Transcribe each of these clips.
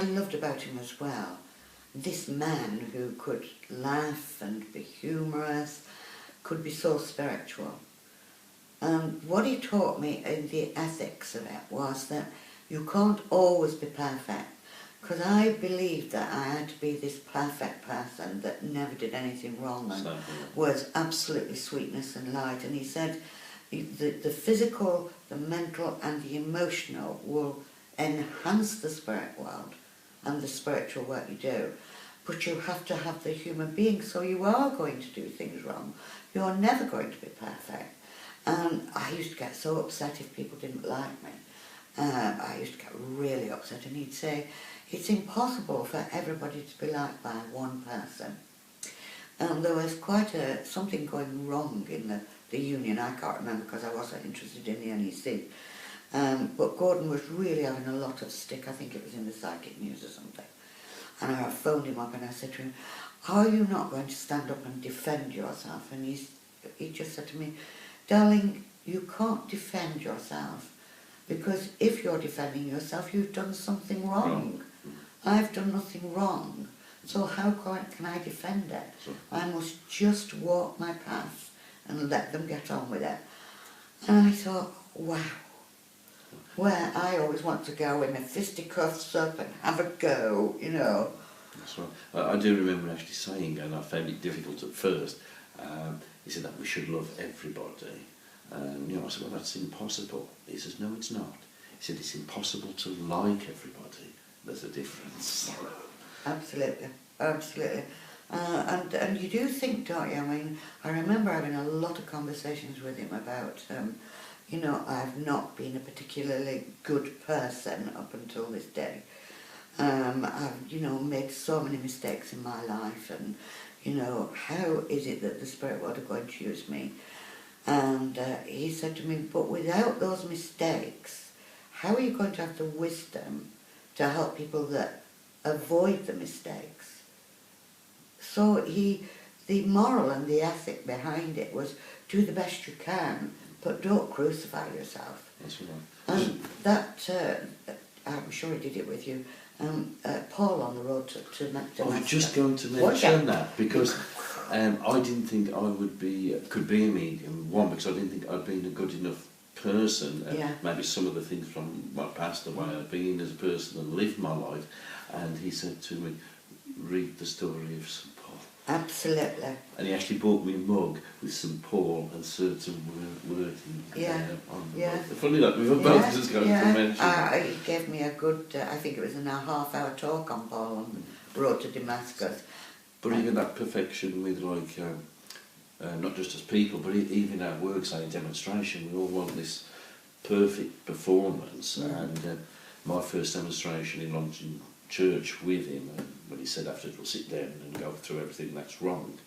I loved about him as well, this man who could laugh and be humorous, could be so spiritual. And what he taught me in the ethics of it was that you can't always be perfect, because I believed that I had to be this perfect person that never did anything wrong and was absolutely sweetness and light. And he said the physical, the mental and the emotional will enhance the spirit world and the spiritual work you do. But you have to have the human being, so you are going to do things wrong. You're never going to be perfect. And I used to get so upset if people didn't like me. I used to get really upset, and he'd say, it's impossible for everybody to be liked by one person. And there was quite something going wrong in the union. I can't remember because I wasn't interested in the NEC. But Gordon was really having a lot of stick. I think it was in the Psychic News or something. And I phoned him up and I said to him, are you not going to stand up and defend yourself? And he just said to me, darling, you can't defend yourself, because if you're defending yourself, you've done something wrong. I've done nothing wrong, so how can I defend it? I must just walk my path and let them get on with it. And I thought, wow, where I always want to go with my fisticuffs up and have a go, you know. That's right. I do remember actually saying, and I found it difficult at first, he said that we should love everybody. You know, I said, well, that's impossible. He says, no, it's not. He said, it's impossible to like everybody. There's a difference. Absolutely, absolutely. And you do think, don't you? I mean, I remember having a lot of conversations with him about, you know, I've not been a particularly good person up until this day. I've, you know, made so many mistakes in my life, and, you know, how is it that the spirit world are going to use me? And he said to me, but without those mistakes, how are you going to have the wisdom to help people that avoid the mistakes? So the moral and the ethic behind it was, do the best you can, but don't crucify yourself. That's right. And that, I'm sure he did it with you, Paul on the road to I was just going to mention that, because I didn't think I could be a medium. One, because I didn't think I'd been a good enough person, and maybe some of the things from my past, the way I'd been as a person and lived my life. And he said to me, read the story of St. Paul. Absolutely. And he actually bought me a mug with St. Paul and certain wording on the mug. Funny that we were both just going to mention. He gave me a good, I think it was a half-hour talk on Paul on the road to Damascus. But even that perfection with, like, not just as people, but even our work, say, demonstration, we all want this perfect performance. And my first demonstration in London Church with him, when he said after we'll sit down and go through everything that's wrong,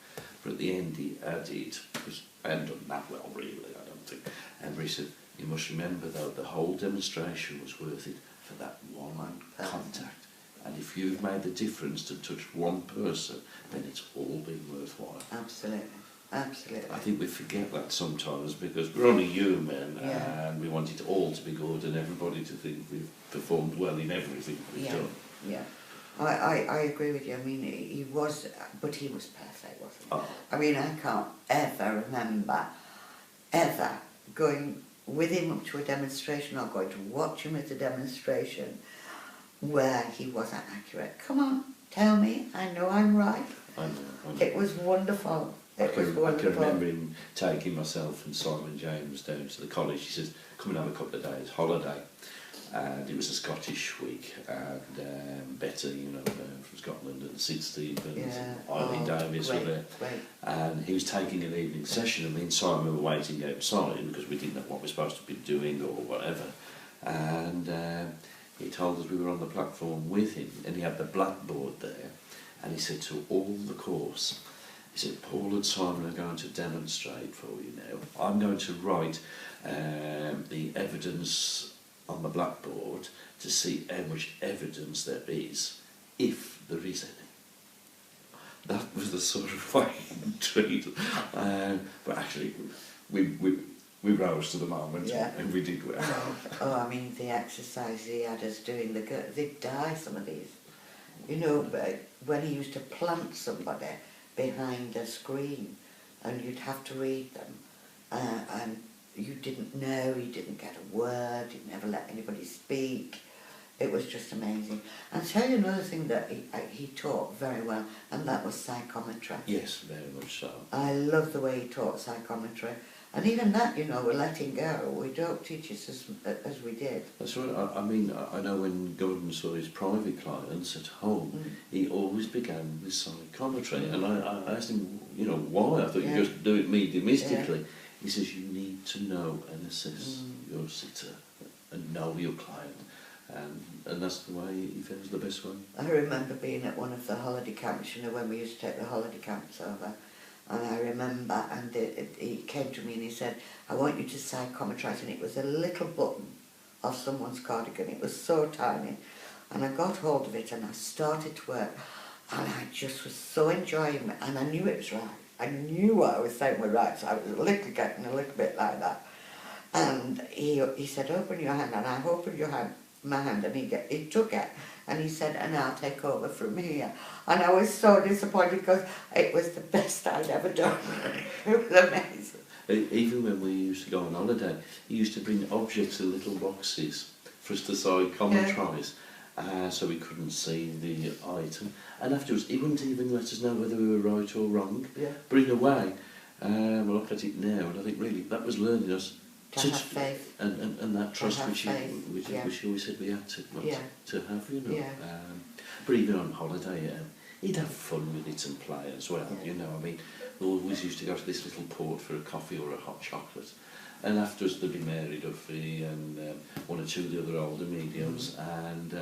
but at the end he added, because I hadn't done that well really, I don't think, and he said, you must remember though, the whole demonstration was worth it for that one contact. And if you've made the difference to touch one person, then it's all been worthwhile. Absolutely, absolutely. I think we forget that sometimes, because we're only human, and we want it all to be good and everybody to think we've performed well in everything we've done. Yeah, I agree with you. I mean, he was, but he was perfect, wasn't he? Oh. I mean, I can't ever remember ever going with him up to a demonstration or going to watch him at a demonstration where he wasn't accurate. Come on, tell me, I know I'm right. I know. It was wonderful. I can remember him taking myself and Simon James down to the college. He says, come and have a couple of days holiday. And it was a Scottish week, and Betty, you know, from Scotland, and Sid Stevens, and Eileen Davis were there. And he was taking an evening session, and me and Simon were waiting outside because we didn't know what we're supposed to be doing or whatever. And he told us we were on the platform with him, and he had the blackboard there, and he said to all the course, he said, Paul and Simon are going to demonstrate for you now. I'm going to write the evidence on the blackboard to see how much evidence there is, if there is any. That was the sort of way he treated. But actually, we rose to the moment, and we did well. I mean, the exercise he had us doing, they'd die, some of these. You know, but when he used to plant somebody behind a screen and you'd have to read them, and you didn't know, you didn't get a word, you'd never let anybody speak. It was just amazing. And I'll tell you another thing that he taught very well, and that was psychometry. Yes, very much so. I love the way he taught psychometry. And even that, you know, we're letting go. We don't teach it as we did. That's right. I mean, I know when Gordon saw his private clients at home, he always began with psychometry. And I asked him, you know, why? I thought you just do it mediumistically. Yeah. He says, you need to know and assess your sitter and know your client. And that's the way he feels the best one. I remember being at one of the holiday camps, you know, when we used to take the holiday camps over. And I remember, and he came to me and he said, I want you to psychometrise. And it was a little button of someone's cardigan. It was so tiny. And I got hold of it and I started to work. And I just was so enjoying it. And I knew it was right. I knew what I was saying was right. So I was getting a little bit like that. And he said, open your hand. And I opened my hand, and he took it. And he said, and I'll take over from here. And I was so disappointed because it was the best I'd ever done. It was amazing. Even when we used to go on holiday, he used to bring objects in little boxes for us to psychometrise, so we couldn't see the item. And afterwards, he wouldn't even let us know whether we were right or wrong. Yeah. Bring away. I look at it now, and I think really that was learning us to have faith and that trust which you always said we had to have, you know. But even on holiday, he'd have fun with it and play as well, you know. I mean, we always used to go to this little port for a coffee or a hot chocolate, and afterwards there'd be Mary Duffy and one or two of the other older mediums, and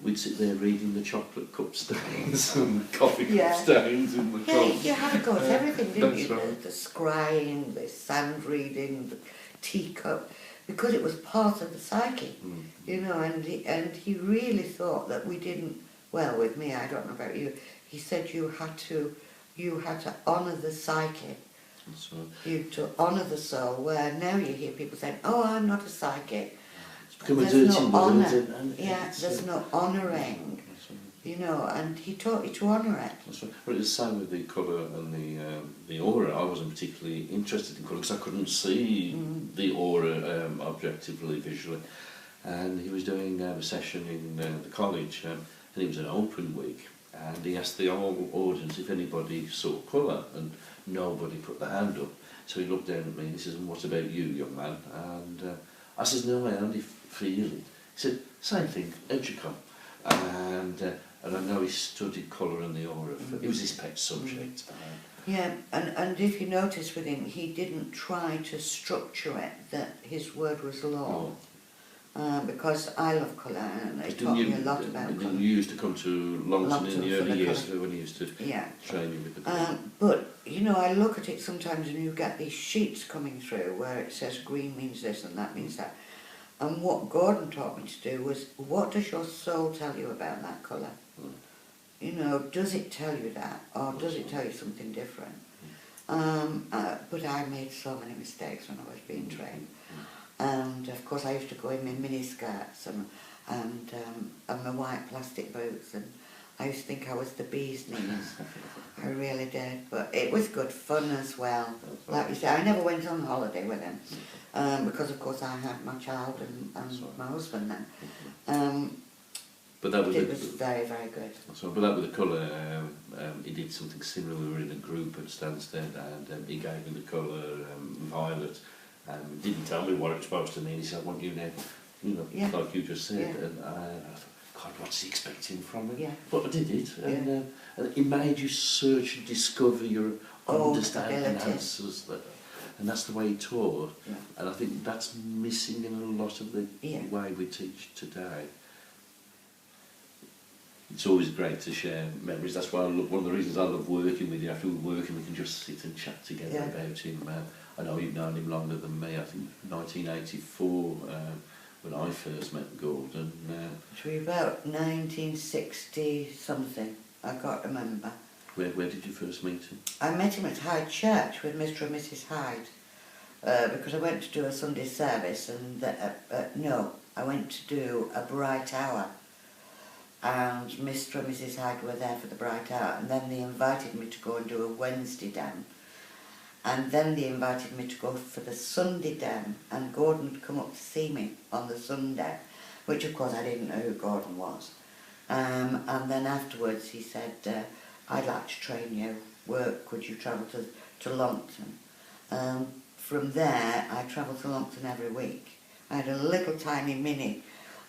we'd sit there reading the chocolate cup stains and coffee cup stains in the cups. You had to go to everything, didn't you? Right. The scrying, the sand reading, the teacup, because it was part of the psyche, you know. And he really thought that we didn't. Well, with me, I don't know about you. He said you had to honour the psyche. That's right. You to honour the soul. Where now you hear people saying, "Oh, I'm not a psychic." There's no honour. There's no honouring, you know, and he taught you to honour it. That's right. But it's the same with the colour and the aura. I wasn't particularly interested in colour because I couldn't see the aura objectively, visually. And he was doing a session in the college, and it was an open week. And he asked the whole audience if anybody saw colour, and nobody put their hand up. So he looked down at me and he says, "And what about you, young man?" And I says, "No, I only feel it." He said, "Same thing, how'd you come?" And I know he studied colour and the aura. It was his pet subject. Yeah, and if you notice with him, he didn't try to structure it, that his word was law. Because I love colour, and they taught me a lot about colour. You used to come to Longton in the early years when he used to train you with the colour. But, you know, I look at it sometimes and you get these sheets coming through where it says green means this and that means that. And what Gordon taught me to do was, what does your soul tell you about that colour? You know, does it tell you that, or does it tell you something different? But I made so many mistakes when I was being trained. And of course I used to go in my mini skirts and my white plastic boots, and I used to think I was the bee's knees. I really did, but it was good fun as well. Like you say, I never went on holiday with him because of course I had my child and my husband then. But that was it was very, very good. So, but that with the colour, he did something similar. We were in a group at Stansted, and he gave me the colour violet. Didn't tell me what it was supposed to mean. He said, "I want you now," you know, like you just said. And I thought, God, what's he expecting from me? But I did it, and it made you search and discover your understanding and answers. And that's the way he taught. And I think that's missing in a lot of the way we teach today. It's always great to share memories. That's why one of the reasons I love working with you. After we're working, we can just sit and chat together about him. I know you've known him longer than me. I think 1984 when I first met Gordon. It was about 1960 something. I can't remember. Where did you first meet him? I met him at Hyde Church with Mr. and Mrs. Hyde because I went to do a Sunday service, and I went to do a bright hour. and Mr. and Mrs. Hyde were there for the Bright Hour, and then they invited me to go and do a Wednesday den. And then they invited me to go for the Sunday den, and Gordon would come up to see me on the Sunday, which of course I didn't know who Gordon was. And then afterwards he said, I'd like to train you, could you travel to Longton? From there I travelled to Longton every week. I had a little tiny Mini,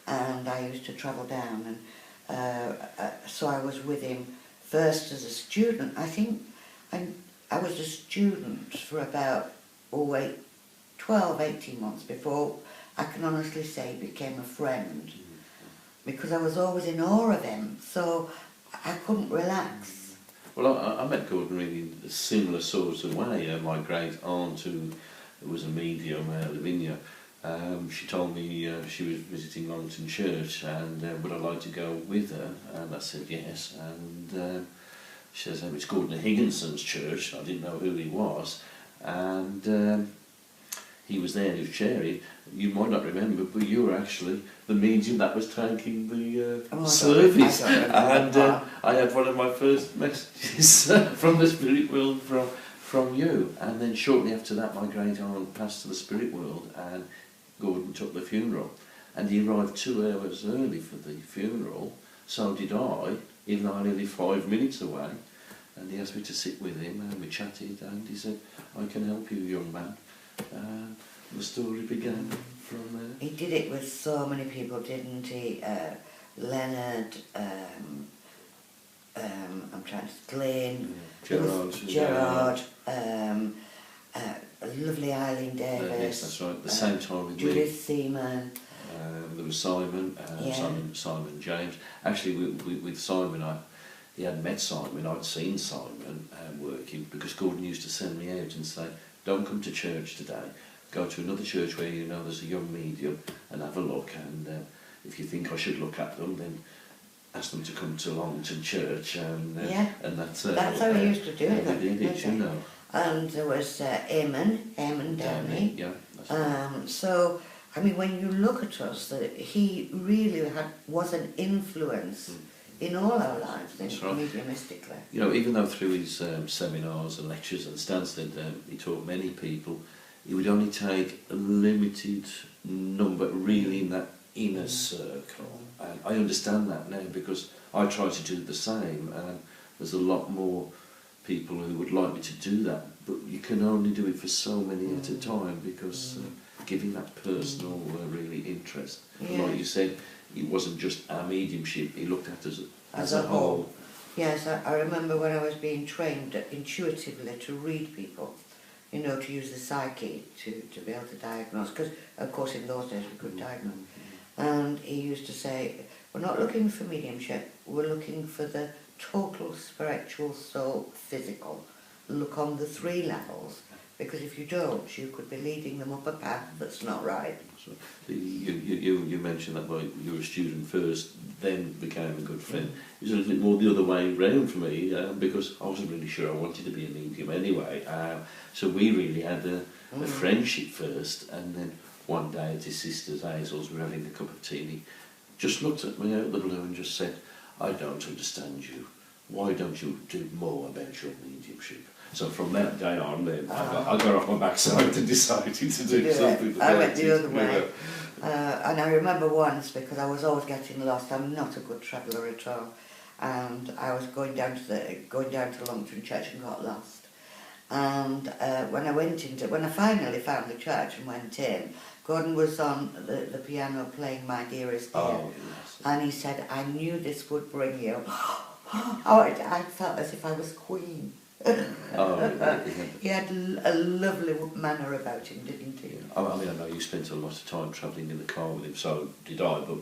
and I used to travel down, and so I was with him first as a student. I think I was a student for about 12, 18 months before I can honestly say became a friend, because I was always in awe of him, so I couldn't relax. Well, I met Gordon really in a similar sort of way. My great aunt, who was a medium, Lavinia, she told me she was visiting Longton Church, and would I like to go with her? And I said yes. And she says, it's Gordon Higginson's church. I didn't know who he was, and he was there, he was chairing. You might not remember, but you were actually the medium that was taking the service. And I had one of my first messages from the spirit world from you. And then shortly after that, my great aunt passed to the spirit world, and Gordon took the funeral. And he arrived 2 hours early for the funeral. So did I, even though I'm only 5 minutes away. And he asked me to sit with him, and we chatted, and he said, I can help you, young man. The story began from there. He did it with so many people, didn't he? Leonard, I'm trying to Glenn, Gerard, lovely Eileen Davis. Yes, that's right. The same time with Judith Seaman. There was Simon, Simon James. Actually, with Simon, he hadn't met Simon. I'd seen Simon working, because Gordon used to send me out and say, don't come to church today. Go to another church where you know there's a young medium and have a look, and if you think I should look at them, then ask them to come to Longton Church, and that's how he used to do it. Did it, you know. And there was Eamon Downey. Yeah. That's right. So I mean, when you look at us, he really was an influence in all our lives, mediumistically. You know, even though through his seminars and lectures and Stansted, he taught many people, he would only take a limited number really in that inner circle. And I understand that now, because I try to do the same, and there's a lot more people who would like me to do that, but you can only do it for so many at a time, because giving that personal really interest. Yeah. Like you said, it wasn't just our mediumship, he looked at us as a whole. Yes, I remember when I was being trained intuitively to read people, you know, to use the psyche to be able to diagnose, because of course in those days we could diagnose. And he used to say, we're not looking for mediumship, we're looking for the total spiritual, soul, physical. Look on the 3 levels, because if you don't, you could be leading them up a path that's not right. So you mentioned that you were a student first, then became a good friend. It was a little bit more the other way round for me, because I wasn't really sure I wanted to be a medium anyway. So we really had a friendship first, and then one day at his sister's Hazel's, we were having a cup of tea, and he just looked at me out of the blue and just said, I don't understand you. Why don't you do more about your mediumship? So from that day on, then I got off my backside and decided to do something. I went the other way. And I remember once, because I was always getting lost, I'm not a good traveller at all, and I was going down to Longton Church and got lost. And when I finally found the church and went in, Gordon was on the piano playing My Dearest Dear. Oh, yes. And he said, I knew this would bring you. I felt as if I was Queen. He had a lovely manner about him, didn't he? I mean, I know you spent a lot of time travelling in the car with him, so did I, but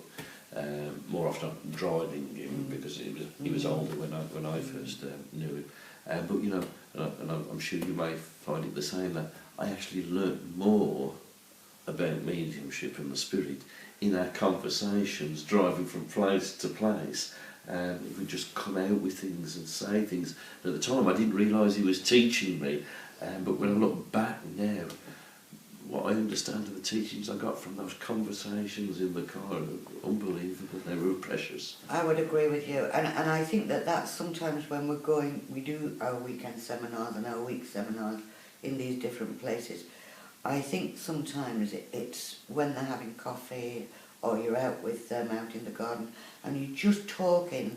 more often driving him, because he was older when I first knew him. But you know, and I'm sure you may find it the same, that I actually learnt more about mediumship and the spirit in our conversations, driving from place to place. He would just come out with things and say things. And at the time I didn't realise he was teaching me, but when I look back now, what I understand the teachings I got from those conversations in the car. Unbelievable. They were precious. I would agree with you, and I think that that's sometimes when we do our weekend seminars and our week seminars in these different places. I think sometimes it's when they're having coffee or you're out with them out in the garden and you're just talking.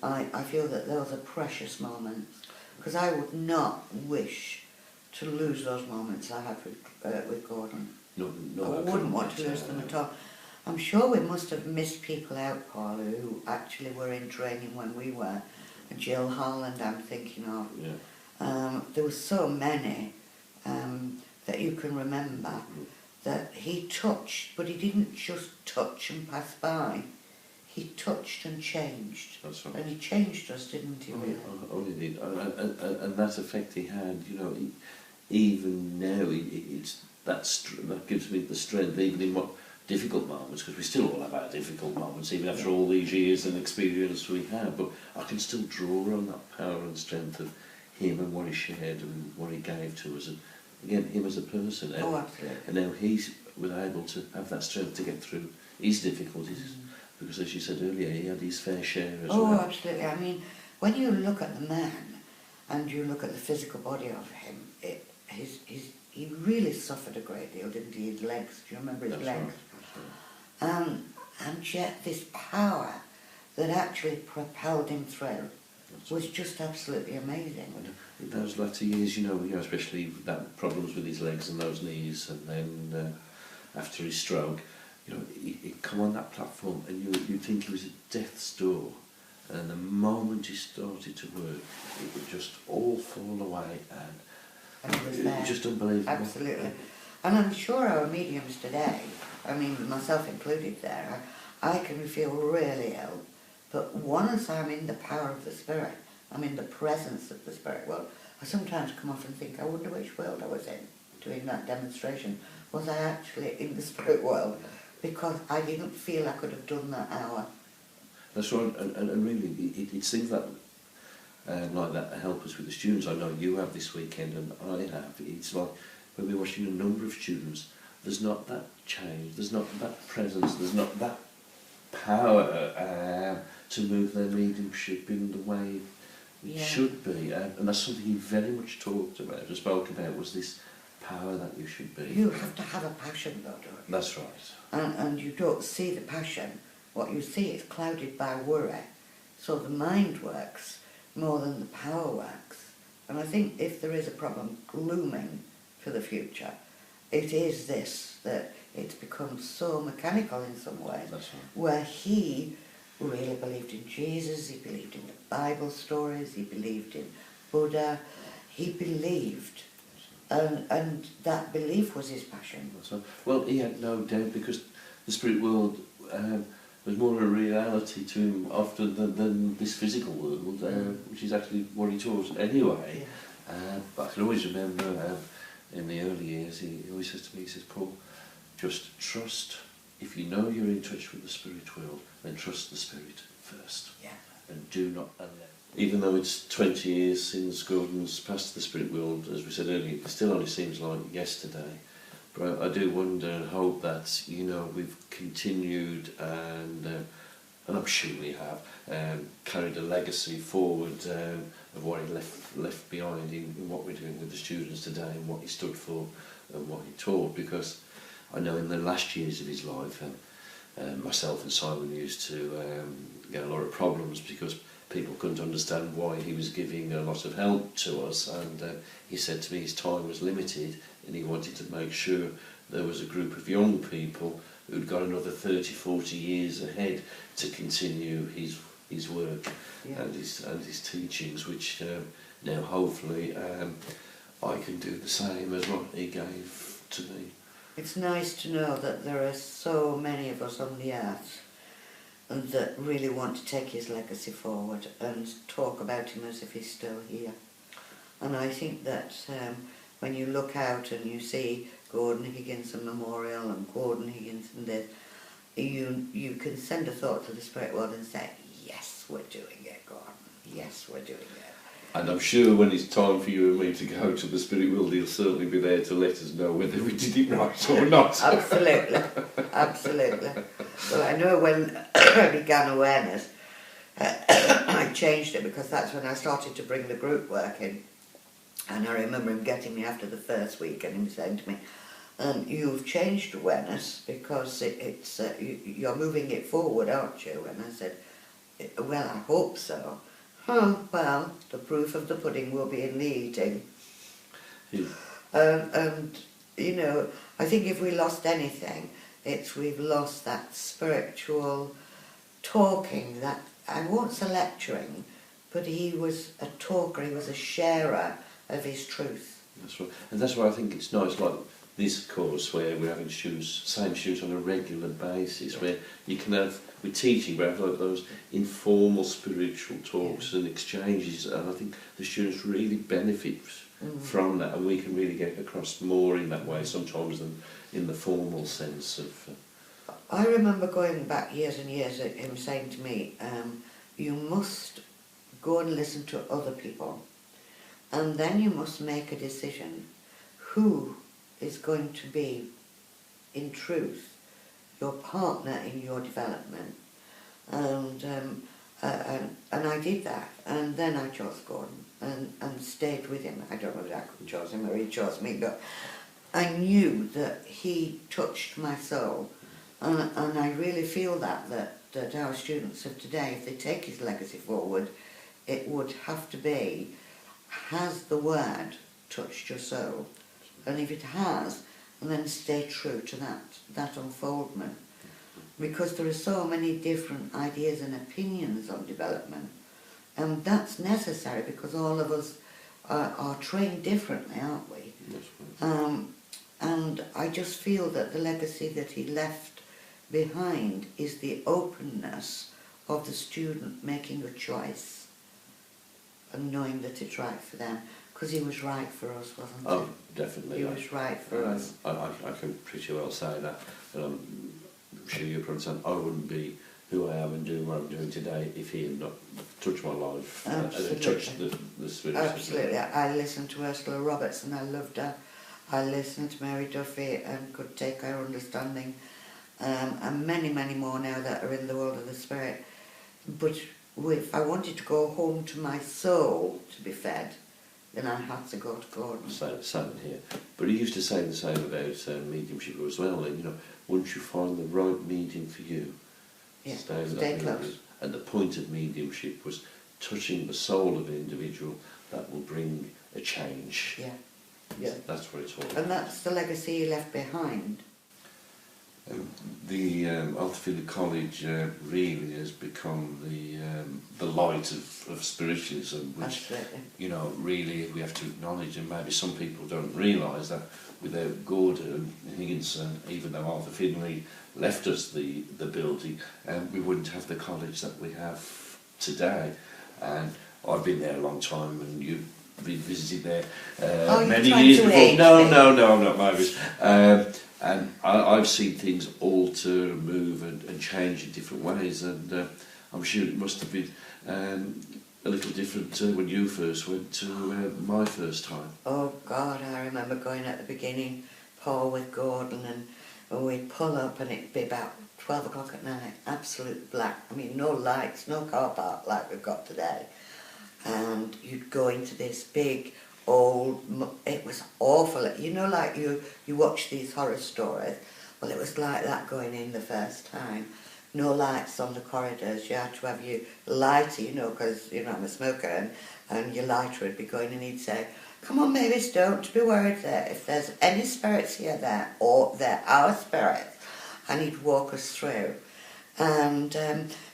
I feel that those are precious moments, because I would not wish to lose those moments I had with Gordon. No, I wouldn't want to lose them at all. I'm sure we must have missed people out, Paul, who actually were in training when we were. Jill Holland, I'm thinking of. Yeah. There were so many that you can remember that he touched, but he didn't just touch and pass by. He touched and changed. That's right. And he changed us, didn't he, really? Oh, he did. And that effect he had, you know, even now, it's that gives me the strength, even in what difficult moments, because we still all have our difficult moments, even after all these years and experience we have, but I can still draw on that power and strength of him and what he shared and what he gave to us, and again, him as a person. Oh, absolutely. And now he's was able to have that strength to get through his difficulties, because as you said earlier, he had his fair share as well. Oh, absolutely. I mean, when you look at the man and you look at the physical body of him, he really suffered a great deal, didn't he? His legs, do you remember his legs? Right. And yet this power that actually propelled him through was just absolutely amazing. And in those latter years, you know, especially that problems with his legs and those knees, and then after his stroke, you know, he'd come on that platform and you'd think he was at death's door, and the moment he started to work, it would just all fall away, and it was it there. was just unbelievable. Absolutely. And I'm sure our mediums today, I mean myself included there, I can feel really ill, but once I'm in the power of the Spirit, I'm in the presence of the Spirit world, I sometimes come off and think, I wonder which world I was in doing that demonstration. Was I actually in the Spirit world? Because I didn't feel I could have done that hour. That's right, and really, it's things that like that help us with the students. I know you have this weekend, and I have. It's like when we're watching a number of students, there's not that change, there's not that presence, there's not that power to move their mediumship in the way it should be. And that's something he very much talked about, or spoke about, was this power that you should be. You have to have a passion, though, don't you? That's right. And you don't see the passion. What you see is clouded by worry. So the mind works more than the power works. And I think if there is a problem looming for the future, it is this, that it's become so mechanical in some ways. That's right. Where he really believed in Jesus, he believed in the Bible stories, he believed in Buddha, he believed. And that belief was his passion. That's right. Well, he had no doubt, because the spirit world was more a reality to him often than this physical world, which is actually what he taught anyway. Yeah. But I can always remember in the early years, he always says to me, he says, Paul, just trust, if you know you're in touch with the spirit world, then trust the spirit first. Yeah. And do not even though it's 20 years since Gordon's passed the spirit world, as we said earlier, it still only seems like yesterday. But I do wonder and hope that, you know, we've continued and I'm sure we have, carried a legacy forward of what he left behind in what we're doing with the students today, and what he stood for and what he taught. Because I know in the last years of his life, myself and Simon used to get a lot of problems because people couldn't understand why he was giving a lot of help to us, and he said to me his time was limited and he wanted to make sure there was a group of young people who'd got another 30-40 years ahead to continue his work and his teachings, which now hopefully I can do the same as what he gave to me. It's nice to know that there are so many of us on the earth that really want to take his legacy forward and talk about him as if he's still here. And I think that when you look out and you see Gordon Higginson Memorial and Gordon Higginson this, you can send a thought to the spirit world and say, yes, we're doing it, Gordon. Yes, we're doing it. And I'm sure when it's time for you and me to go to the spirit world, he'll certainly be there to let us know whether we did it right or not. Absolutely, absolutely. Well, I know when I began awareness, I changed it because that's when I started to bring the group work in. And I remember him getting me after the first week and him saying to me, you've changed awareness because you're moving it forward, aren't you? And I said, well, I hope so. Oh, well, the proof of the pudding will be in the eating. Yeah. And, you know, I think if we lost anything, we've lost that spiritual talking, that, I won't say lecturing, but he was a talker, he was a sharer of his truth. That's right. And that's why I think it's nice, like this course where we're having same students on a regular basis, where you can have, we're teaching, we have like those informal spiritual talks and exchanges, and I think the students really benefit from that, and we can really get across more in that way sometimes than in the formal sense of... I remember going back years and years, him saying to me, you must go and listen to other people, and then you must make a decision who is going to be, in truth, your partner in your development. And I did that, and then I chose Gordon and stayed with him. I don't know if I chose him or he chose me, but I knew that he touched my soul, and I really feel that our students of today, if they take his legacy forward, it would have to be, has the word touched your soul? And if it has, then stay true to that unfoldment. Because there are so many different ideas and opinions on development, and that's necessary because all of us are trained differently, aren't we? And I just feel that the legacy that he left behind is the openness of the student making a choice and knowing that it's right for them. Because he was right for us, wasn't he? Oh, definitely. He was right for us. I can pretty well say that. But I'm sure you understand, I wouldn't be who I am and doing what I'm doing today if he had not touched my life. Touched the spirit. Absolutely. I listened to Ursula Roberts and I loved her. I listened to Mary Duffy and could take her understanding. And many, many more now that are in the world of the spirit. But if I wanted to go home to my soul to be fed, then I had to go to Gordon. Same here. But he used to say the same about mediumship as well. And, you know, once you find the right medium for you, stay close. And the point of mediumship was touching the soul of an individual that will bring a change. Yeah, yeah. That's what it's all about. And that's the legacy he left behind. The Altafilla College really has become the light of spiritualism, which you know really we have to acknowledge, and maybe some people don't realise that without Gordon Higginson, even though Arthur Finley left us the building, we wouldn't have the college that we have today. And I've been there a long time, and you've been visited there many years before. No, I'm not Mavis. And I've seen things alter and move and change in different ways, and I'm sure it must have been a little different when you first went to my first time. Oh God, I remember going at the beginning, Paul with Gordon, and we'd pull up and it'd be about 12 o'clock at night, absolute black. I mean, no lights, no car park like we've got today. And you'd go into this big old, it was awful, you know, like you watch these horror stories. Well, it was like that going in the first time. No lights on the corridors, you had to have your lighter, you know, because, you know, I'm a smoker, and your lighter would be going, and he'd say, come on Mavis, don't be worried there, if there's any spirits here, they're our spirits. And he'd walk us through. And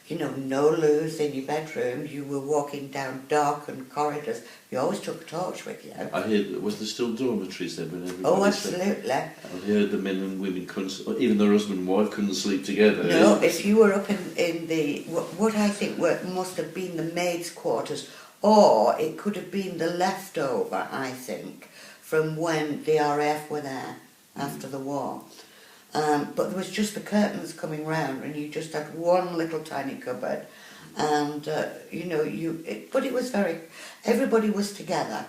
you know, no luz in your bedroom. You were walking down darkened corridors. You always took a torch with you. I heard, was there still dormitories then when everybody Oh, absolutely. I heard the men and women couldn't, even their husband and wife couldn't sleep together. No, if you were up in the, what I think must have been the maids' quarters, or it could have been the leftover, I think, from when the RAF were there after the war. But there was just the curtains coming round, and you just had one little tiny cupboard, And, but it was everybody was together.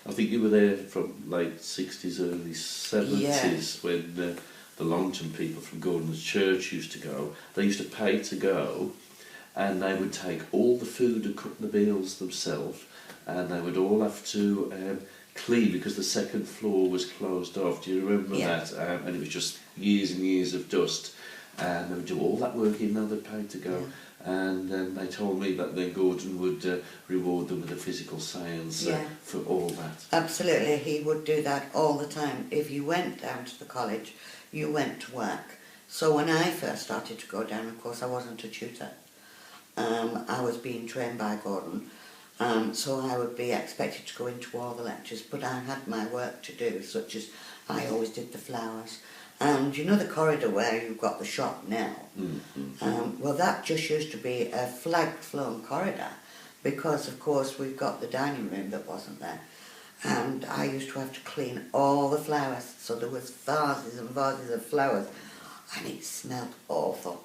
I think you were there from late 60s, early 70s when the Longton people from Gordon's Church used to go. They used to pay to go, and they would take all the food and cook the meals themselves, and they would all have to clean because the second floor was closed off. Do you remember that? And it was just years and years of dust, and they would do all that work even though they paid to go. And they told me that then Gordon would reward them with a physical seance for all that. Absolutely, he would do that all the time. If you went down to the college, you went to work. So when I first started to go down, of course, I wasn't a tutor. I was being trained by Gordon, so I would be expected to go into all the lectures, but I had my work to do, such as I always did the flowers. And you know the corridor where you've got the shop now? Well, that just used to be a flag-flown corridor because, of course, we've got the dining room that wasn't there. And I used to have to clean all the flowers, so there was vases and vases of flowers, and it smelled awful.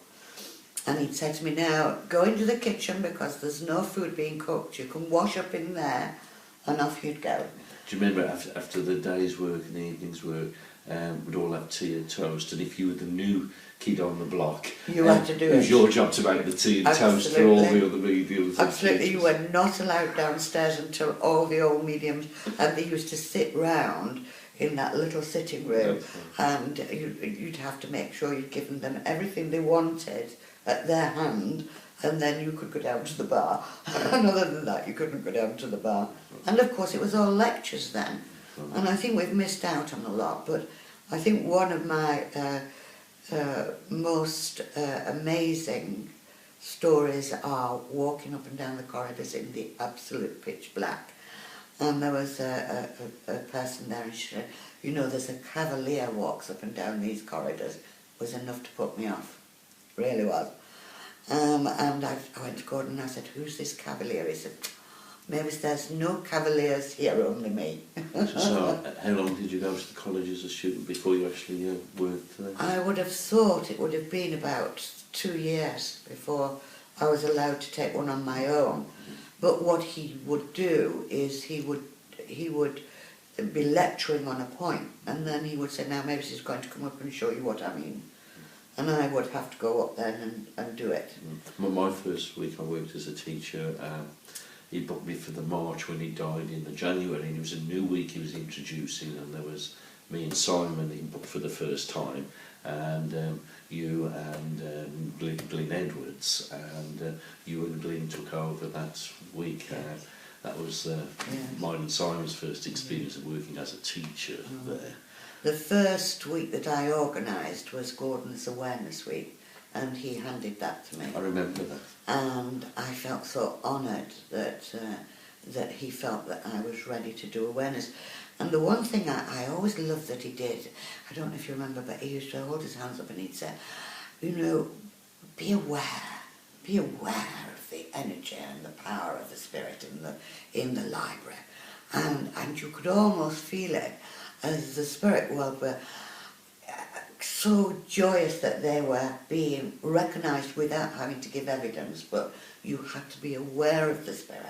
And he'd say to me, now, go into the kitchen because there's no food being cooked. You can wash up in there, and off you'd go. Do you remember after the day's work and the evening's work, we'd all have tea and toast, and if you were the new kid on the block, you had to do it. It was your job to make the tea and toast for all the other mediums. Absolutely, you were not allowed downstairs until all the old mediums, and they used to sit round in that little sitting room, and you'd have to make sure you'd given them everything they wanted at their hand, and then you could go down to the bar. And other than that, you couldn't go down to the bar. And of course, it was all lectures then. And I think we've missed out on a lot, but I think one of my most amazing stories are walking up and down the corridors in the absolute pitch black. And there was a person there, and she said, you know, there's a cavalier walks up and down these corridors. It was enough to put me off. Really was. And I went to Gordon and I said, who's this cavalier? He said, Mavis, there's no cavaliers here, only me. So how long did you go to the college as a student before you actually worked there? I would have thought it would have been about 2 years before I was allowed to take one on my own. But what he would do is he would be lecturing on a point, and then he would say, now Mavis is going to come up and show you what I mean. And I would have to go up then and do it. My first week I worked as a teacher, he booked me for the March when he died in the January, and it was a new week he was introducing, and there was me and Simon he booked for the first time, and you and Glyn Edwards, and you and Glyn took over that week. That was mine and Simon's first experience of working as a teacher there. The first week that I organised was Gordon's Awareness Week, and he handed that to me. I remember that. And I felt so honoured that he felt that I was ready to do awareness. And the one thing I always loved that he did, I don't know if you remember, but he used to hold his hands up and he'd say, you know, be aware of the energy and the power of the spirit in the library. And you could almost feel it as the spirit world were so joyous that they were being recognised without having to give evidence, but you had to be aware of the spirit.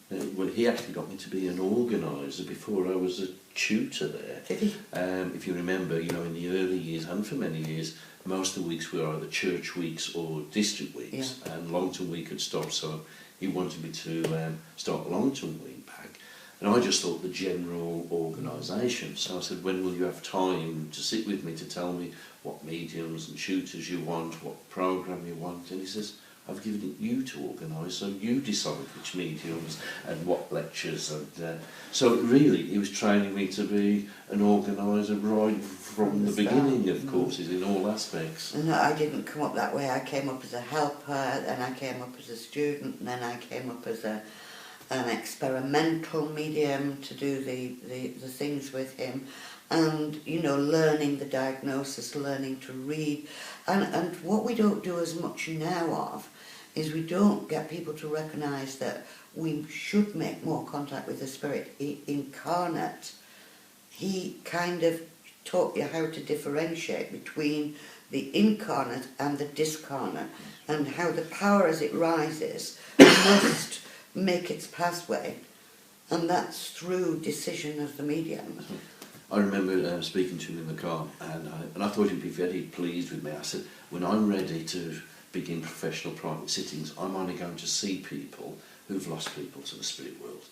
Well, he actually got me to be an organiser before I was a tutor there. Did he? If you remember, you know, in the early years and for many years, most of the weeks were either church weeks or district weeks, and Longton Week had stopped, so he wanted me to start Longton Week back. And I just thought the general organisation. So I said, when will you have time to sit with me to tell me what mediums and tutors you want, what programme you want? And he says, I've given it you to organise, so you decide which mediums and what lectures. And so really, he was training me to be an organiser right from the beginning of courses in all aspects. And I didn't come up that way. I came up as a helper, then I came up as a student, and then I came up as an experimental medium to do the things with him, and you know, learning the diagnosis, learning to read, and what we don't do as much now of is we don't get people to recognise that we should make more contact with the spirit incarnate. He kind of taught you how to differentiate between the incarnate and the discarnate, and how the power as it rises must make its pathway, and that's through decision of the medium. I remember speaking to him in the car, and I thought he'd be very pleased with me. I said, when I'm ready to begin professional private sittings, I'm only going to see people who've lost people to the spirit world.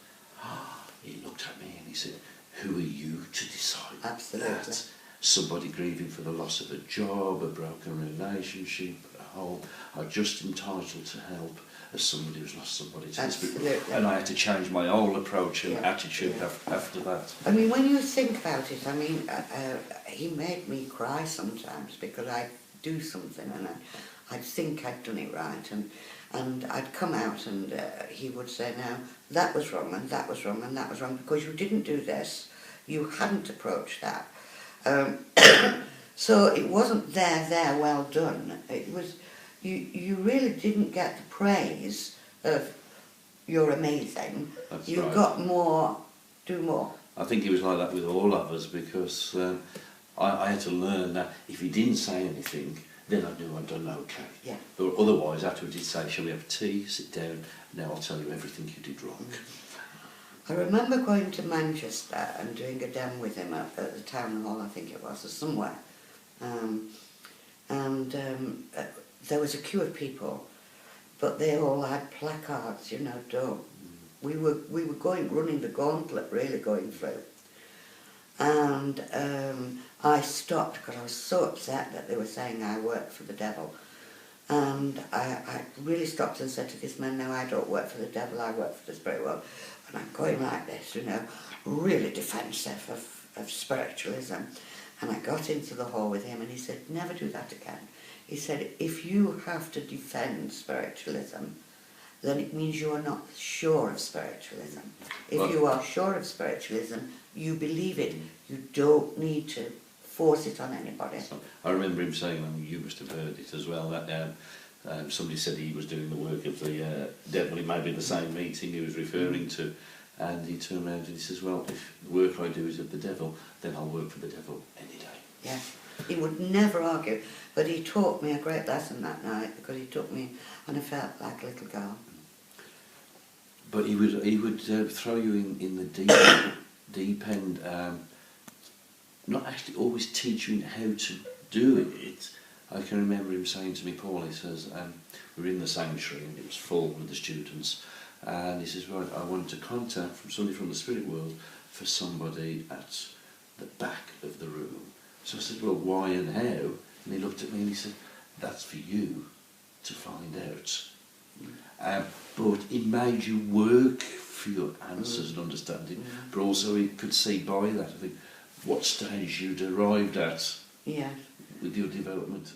He looked at me and he said, who are you to decide that? Somebody grieving for the loss of a job, a broken relationship, a home, are just entitled to help as somebody who's lost somebody to the spirit world. And I had to change my whole approach and attitude after that. I mean, when you think about it, I mean, he made me cry sometimes because I'd do something and I'd think I'd done it right, and I'd come out and he would say, now, that was wrong and that was wrong and that was wrong because you didn't do this, you hadn't approached that. So it wasn't there, well done. It was, you really didn't get the praise of you're amazing. That's you right. got more, do more. I think he was like that with all of us because I had to learn that if he didn't say anything, then I knew I'd done okay. Yeah. But otherwise, afterwards he'd say, shall we have tea, sit down, now I'll tell you everything you did wrong. I remember going to Manchester and doing a den with him at the town hall, I think it was, or somewhere. There was a queue of people, but they all had placards, you know, don't. We were running the gauntlet, really going through. And I stopped because I was so upset that they were saying I worked for the devil. And I really stopped and said to this man, no, I don't work for the devil, I work for the spirit world. And I'm going like this, you know, really defensive of spiritualism. And I got into the hall with him and he said, never do that again. He said, if you have to defend spiritualism, then it means you are not sure of spiritualism. If you are sure of spiritualism, you believe it. You don't need to force it on anybody. I remember him saying, and you must have heard it as well, that somebody said he was doing the work of the devil. It may be the same meeting he was referring to. And he turned around and he says, well, if the work I do is of the devil, then I'll work for the devil any day. Yeah, he would never argue. But he taught me a great lesson that night because he took me and I felt like a little girl. But he would throw you in the deep end, not actually always teach you how to do it. I can remember him saying to me, Paul, he says, we were in the sanctuary and it was full with the students, and he says, right, I wanted to contact from somebody from the spirit world for somebody at the back of the room. So I said, well, why and how? And he looked at me and he said, that's for you to find out. But it made you work for your answers and understanding, but also he could see by that, I think, what stage you'd arrived at with your development.